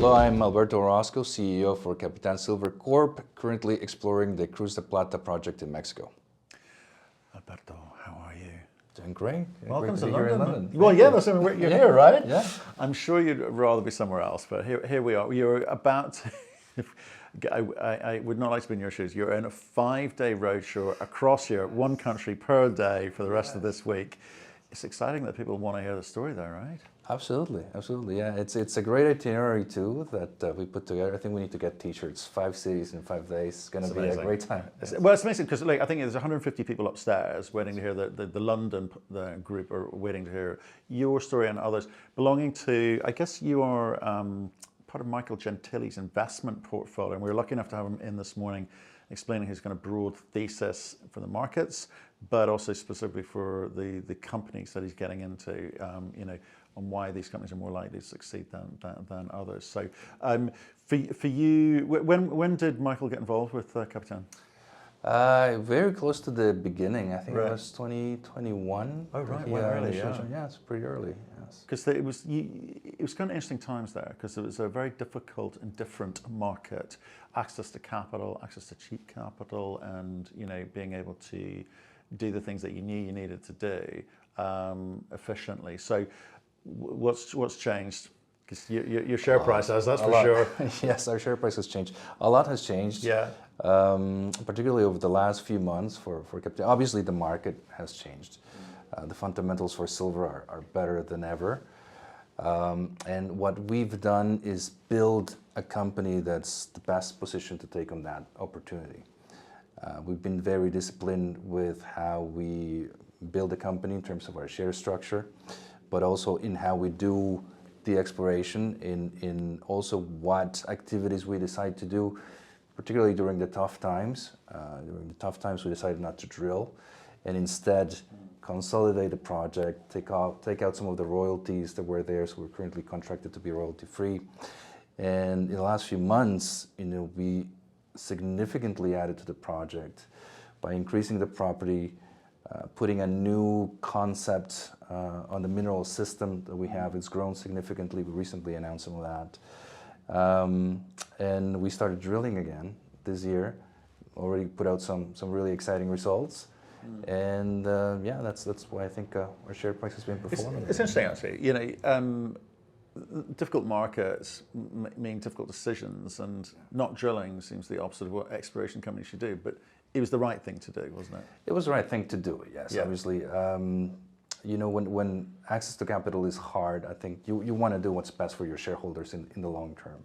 Hello, I'm Alberto Orozco, CEO for Capitan Silver Corp, currently exploring the Cruz de Plata project in Mexico. Alberto, how are you? Doing great. Welcome great to be here London. in London. Well, yeah, that's, you're here, right? Yeah. I'm sure you'd rather be somewhere else, but here we are. You're about to, I would not like to be in your shoes. You're in a 5-day roadshow across Europe, one country per day for the rest of this week. It's exciting that people want to hear the story there, right? Absolutely, absolutely. Yeah, it's a great itinerary too that we put together. I think we need to get T-shirts. 5 cities in 5 days. It's going to be a great time. Well, it's amazing because I think there's 150 people upstairs waiting to hear the London group are waiting to hear your story and others belonging to. I guess you are part of Michael Gentili's investment portfolio, and we were lucky enough to have him in this morning, explaining his kind of broad thesis for the markets, but also specifically for the companies that he's getting into. On why these companies are more likely to succeed than others. So for you, when did Michael get involved with Capitan? Very close to the beginning. I think it was 2021. Oh, right. Well, early, yeah, it's pretty early. Yes. Because it was kind of interesting times there, because it was a very difficult and different market. Access to capital, access to cheap capital, and being able to do the things that you knew you needed to do efficiently. So what's changed? Because your share price has, that's for sure. Yes, our share price has changed. A lot has changed. Yeah. Particularly over the last few months for Capitan. Obviously, the market has changed. The fundamentals for silver are better than ever. And what we've done is build a company that's the best positioned to take on that opportunity. We've been very disciplined with how we build a company in terms of our share structure, but also in how we do the exploration, in also what activities we decide to do, particularly during the tough times. During the tough times, we decided not to drill, and instead consolidate the project, take out some of the royalties that were there, so we're currently contracted to be royalty-free. And in the last few months, we significantly added to the project by increasing the property, putting a new concept on the mineral system that we have. It's grown significantly. We recently announced some of that. And we started drilling again this year, already put out some really exciting results. And yeah, that's why I think our share price has been performing. It's interesting, actually. Difficult markets mean difficult decisions, and not drilling seems the opposite of what exploration companies should do. But it was the right thing to do, wasn't it? It was the right thing to do, yes, yeah. Obviously. When access to capital is hard, I think you want to do what's best for your shareholders in the long term.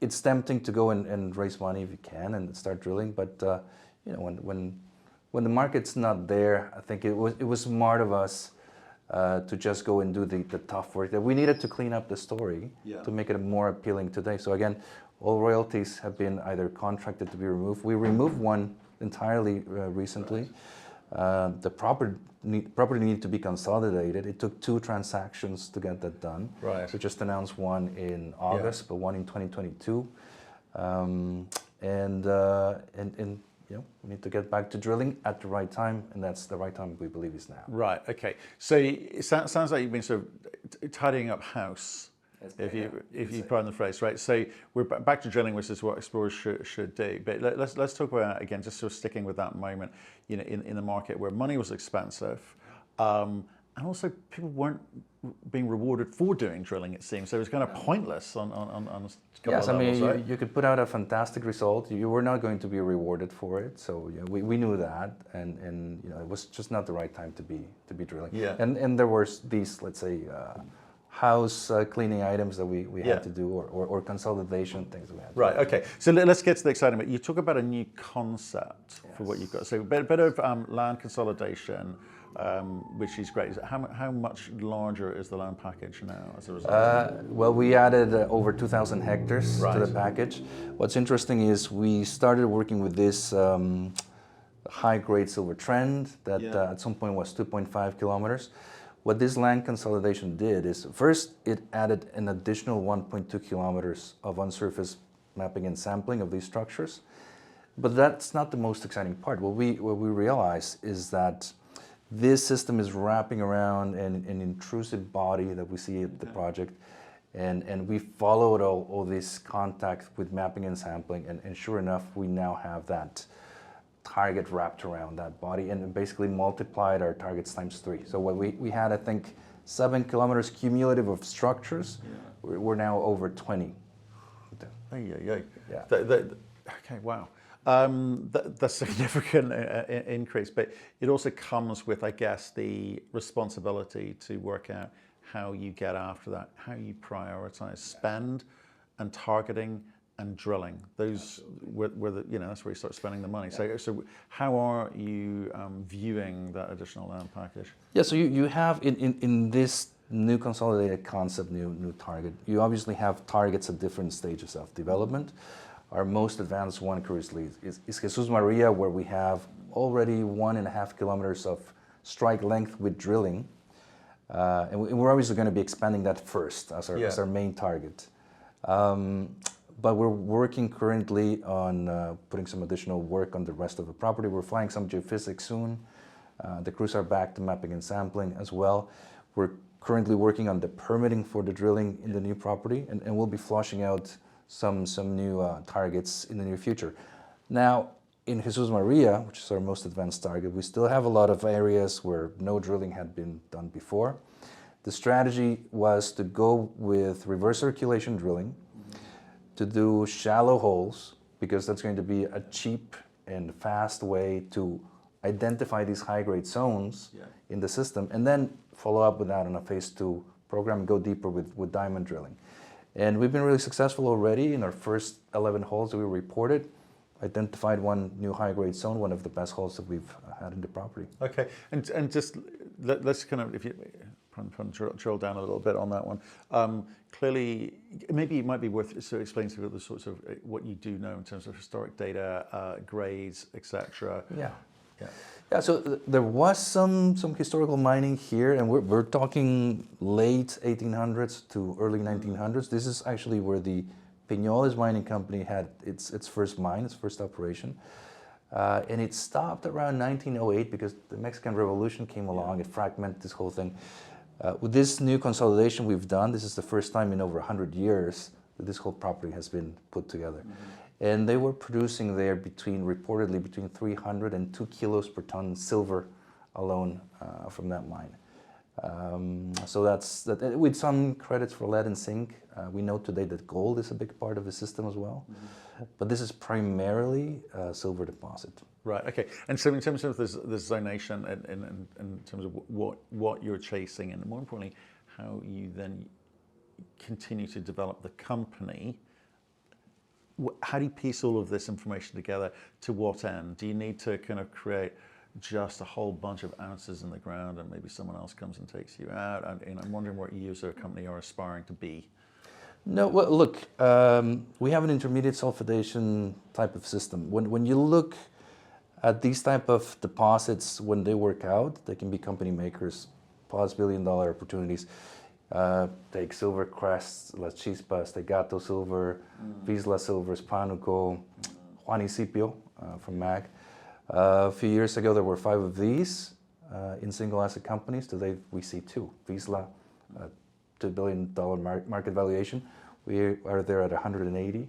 It's tempting to go and raise money if you can and start drilling, but when the market's not there, I think it was smart of us to just go and do the tough work that we needed to clean up the story to make it more appealing today. So again, all royalties have been either contracted to be removed. We removed one entirely recently. Right. The property needed to be consolidated. It took 2 transactions to get that done. Right. We just announced one in August, but one in 2022. We need to get back to drilling at the right time, and that's the right time we believe is now. Right. Okay. So it sounds like you've been sort of tidying up house. If you pardon the phrase, right? So we're back to drilling, which is what explorers should do. But let's talk about, again, just sort of sticking with that moment, in the market where money was expensive, and also people weren't being rewarded for doing drilling. It seems so it was kind of pointless on a couple of levels, right? You could put out a fantastic result. You were not going to be rewarded for it. So we knew that, and it was just not the right time to be drilling. Yeah. And there were these, let's say, house cleaning items that we had to do, or consolidation things we had to do. Right, okay. So let's get to the exciting bit. You talk about a new concept for what you've got. So a bit of land consolidation, which is great. How much larger is the land package now as a result? Well, we added over 2,000 hectares to the package. What's interesting is we started working with this high-grade silver trend that at some point was 2.5 kilometers. What this land consolidation did is, first, it added an additional 1.2 kilometers of on-surface mapping and sampling of these structures. But that's not the most exciting part. What we realized is that this system is wrapping around an intrusive body that we see at the project, And we followed all this contact with mapping and sampling, and sure enough, we now have that target wrapped around that body and basically multiplied our targets times 3. So what we had, I think, 7 kilometers cumulative of structures. Yeah. We're now over 20. Yeah. Yeah. Okay, wow. That's a significant increase, but it also comes with, I guess, the responsibility to work out how you get after that, how you prioritize spend and targeting and drilling. Those were the, that's where you start spending the money. Yeah. So how are you viewing that additional land package? Yeah, so you have in this new consolidated concept, new target, you obviously have targets at different stages of development. Our most advanced one currently is Jesus Maria, where we have already 1.5 kilometers of strike length with drilling. And we're obviously going to be expanding that first as our main target. But we're working currently on putting some additional work on the rest of the property. We're flying some geophysics soon. The crews are back to mapping and sampling as well. We're currently working on the permitting for the drilling in the new property, and we'll be flushing out some new targets in the near future. Now, in Jesus Maria, which is our most advanced target, we still have a lot of areas where no drilling had been done before. The strategy was to go with reverse circulation drilling, to do shallow holes, because that's going to be a cheap and fast way to identify these high-grade zones in the system, and then follow up with that on a phase 2 program and go deeper with diamond drilling. And we've been really successful already in our first 11 holes that we reported. Identified one new high-grade zone, one of the best holes that we've had in the property. Okay, and just let's kind of, if you drill down a little bit on that one. Clearly, maybe it might be worth explaining to the sorts of what you do know in terms of historic data, grades, etc. Yeah. So there was some historical mining here, and we're talking late 1800s to early 1900s. This is actually where the Peñoles mining company had its first mine, its first operation. And it stopped around 1908 because the Mexican Revolution came along. It fragmented this whole thing. With this new consolidation we've done, this is the first time in over 100 years that this whole property has been put together. And they were producing there reportedly between 300 and 2 kilos per ton silver alone from that mine. So that's that, with some credits for lead and zinc. We know today that gold is a big part of the system as well, but this is primarily a silver deposit. Right. Okay. And so, in terms of this zonation, and in terms of what you're chasing, and more importantly, how you then continue to develop the company. How do you piece all of this information together? To what end? Do you need to kind of create just a whole bunch of ounces in the ground and maybe someone else comes and takes you out? And I'm wondering what you as a company are aspiring to be. No, well, look, we have an intermediate sulfidation type of system. When you look at these type of deposits, when they work out, they can be company makers, plus billion-dollar opportunities. Take Silver Crest, Las Chispas, Tegato Silver, Vizsla Silver, Pánuco, Juanicipio from MAG. A few years ago, there were 5 of these in single asset companies. Today, we see 2. Vizsla, $2 billion market valuation. We are there at 180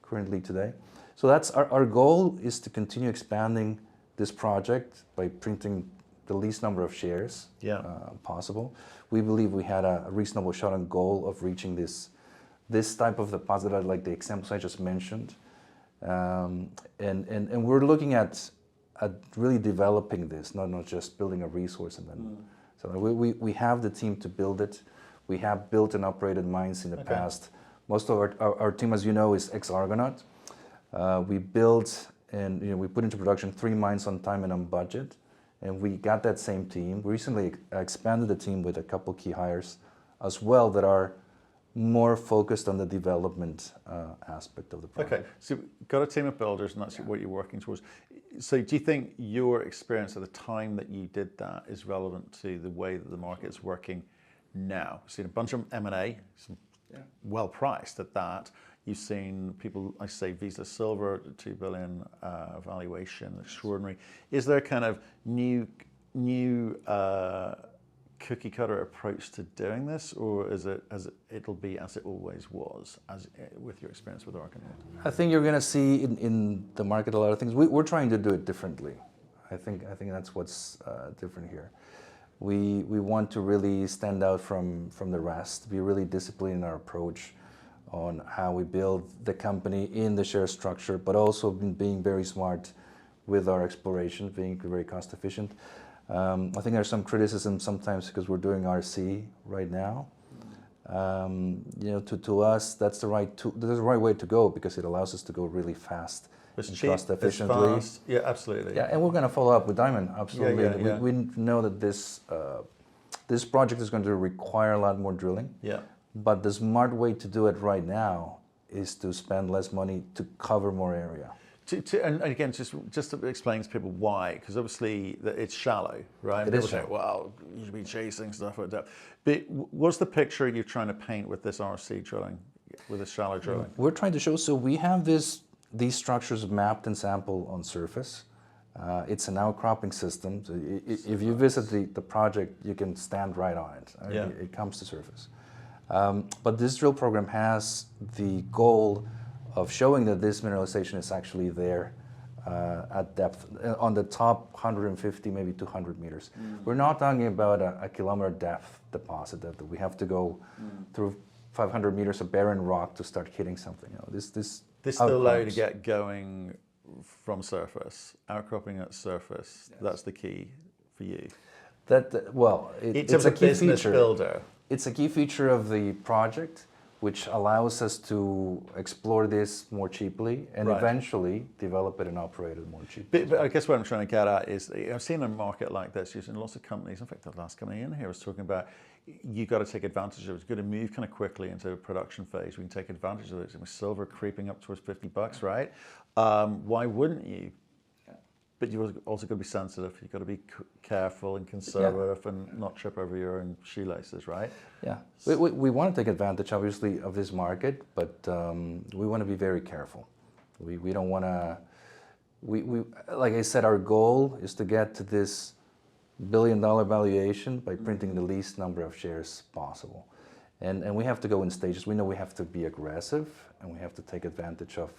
currently today. So that's our goal is to continue expanding this project by printing the least number of shares possible. We believe we had a reasonable shot on goal of reaching this type of deposit, like the examples I just mentioned. And we're looking at really developing this, not just building a resource. And then, so we have the team to build it. We have built and operated mines in the past. Most of our team, as you know, is ex-Argonaut. We built and we put into production 3 mines on time and on budget. And we got that same team. We recently expanded the team with a couple key hires as well that are more focused on the development aspect of the project. Okay, so you've got a team of builders and that's what you're working towards. So do you think your experience at the time that you did that is relevant to the way that the market's working now? You've seen a bunch of M&A, well priced at that. You've seen people, I say, Vizsla Silver, $2 billion valuation, extraordinary. Is there kind of new cookie cutter approach to doing this, or is it it'll be as it always was, as with your experience with Argonaut? I think you're going to see in the market a lot of things. We're trying to do it differently. I think that's what's different here. We want to really stand out from the rest, be really disciplined in our approach on how we build the company in the share structure, but also being very smart with our exploration, being very cost efficient. I think there's some criticism sometimes because we're doing RC right now. To us, that's the right way to go because it allows us to go really fast. It's and cheap, cost efficiently. it's fast. Yeah, absolutely. Yeah, and we're going to follow up with Diamond, absolutely. Yeah. We know that this project is going to require a lot more drilling. Yeah. But the smart way to do it right now is to spend less money to cover more area. And again, just to explain to people why, because obviously it's shallow, right? It is say, shallow. well, you should be chasing stuff at depth. But what's the picture you're trying to paint with this RC drilling, with this shallow drilling? We're trying to show, so we have these structures mapped and sampled on surface. It's an outcropping system. So if you visit the project, you can stand right on it. Yeah. It comes to surface. But this drill program has the goal of showing that this mineralization is actually there at depth, on the top 150, maybe 200 meters. We're not talking about a kilometer depth deposit that we have to go through 500 meters of barren rock to start hitting something. This still low to get going from surface, outcropping at surface. Yes. That's the key for you. It's a key business feature. Builder. It's a key feature of the project, which allows us to explore this more cheaply and eventually develop it and operate it more cheaply. But I guess what I'm trying to get at is, I've seen a market like this using lots of companies. In fact, the last company in here was talking about you got to take advantage of it. It's got to move kind of quickly into a production phase. We can take advantage of it. Silver creeping up towards $50, right? Why wouldn't you? But you've also got to be sensitive. You've got to be careful and conservative and not trip over your own shoelaces, right? Yeah. We want to take advantage, obviously, of this market, but we want to be very careful. We don't want to... like I said, our goal is to get to this $1 billion valuation by printing the least number of shares possible. And we have to go in stages. We know we have to be aggressive and we have to take advantage of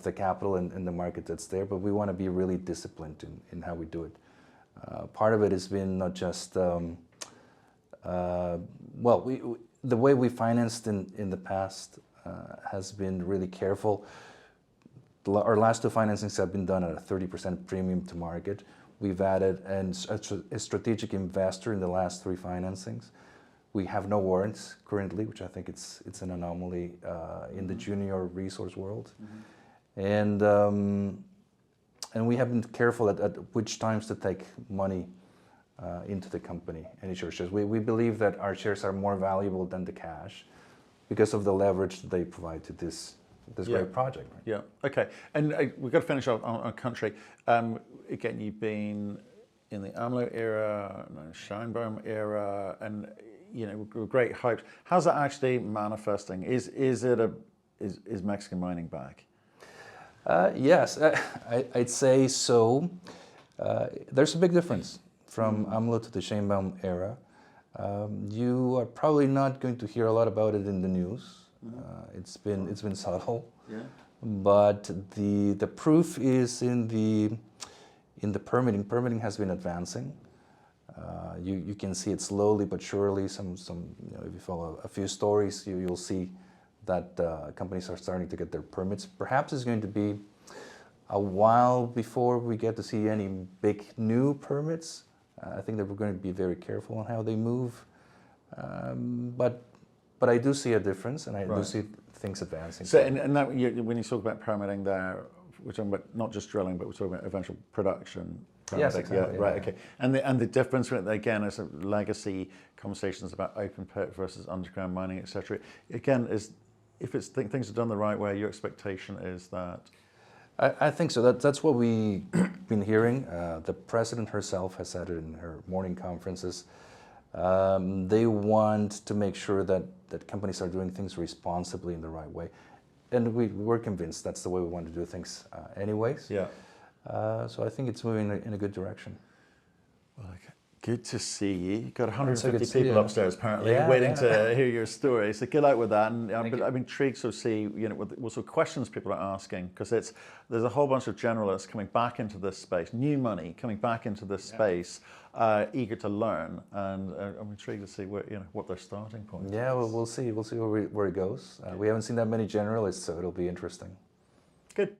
the capital and the market that's there, but we want to be really disciplined in how we do it. Part of it has been not just, the way we financed in the past has been really careful. Our last two financings have been done at a 30% premium to market. We've added a strategic investor in the last three financings. We have no warrants currently, which I think it's an anomaly in the junior resource world. And we have been careful at which times to take money into the company and issue shares. We believe that our shares are more valuable than the cash because of the leverage that they provide to this great project. Right? Yeah. Okay. And we've got to finish on country. Again, you've been in the AMLO era, Scheinbaum era, and great hopes. How's that actually manifesting? Is Mexican mining back? Yes, I'd say so. There's a big difference from AMLO to the Sheinbaum era. You are probably not going to hear a lot about it in the news. It's been subtle, but the proof is in the permitting. Permitting has been advancing. You can see it slowly but surely. If you follow a few stories, you'll see that companies are starting to get their permits. Perhaps it's going to be a while before we get to see any big new permits. I think that we're going to be very careful on how they move. But I do see a difference, and I do see things advancing. So, and that, when you talk about permitting there, we're talking about not just drilling, but we're talking about eventual production. Yes, exactly. Yeah, right, okay. And the difference, again, is legacy conversations about open pit versus underground mining, etc. Again, is if things are done the right way, your expectation is that? I think so. That's what we've been hearing. The president herself has said it in her morning conferences. They want to make sure that companies are doing things responsibly in the right way. And we're convinced that's the way we want to do things anyways. Yeah. So I think it's moving in a good direction. Well, Good to see you. You've got So 150 good to see people you. upstairs apparently Yeah, waiting yeah. to hear your story. So get out with that. And Thank you. I'm intrigued to see, you know, what sort of questions people are asking, because there's a whole bunch of generalists coming back into this space, new money coming back into this space, eager to learn. And I'm intrigued to see what their starting point. Yeah, well, we'll see. We'll see where it goes. We haven't seen that many generalists, so it'll be interesting. Good.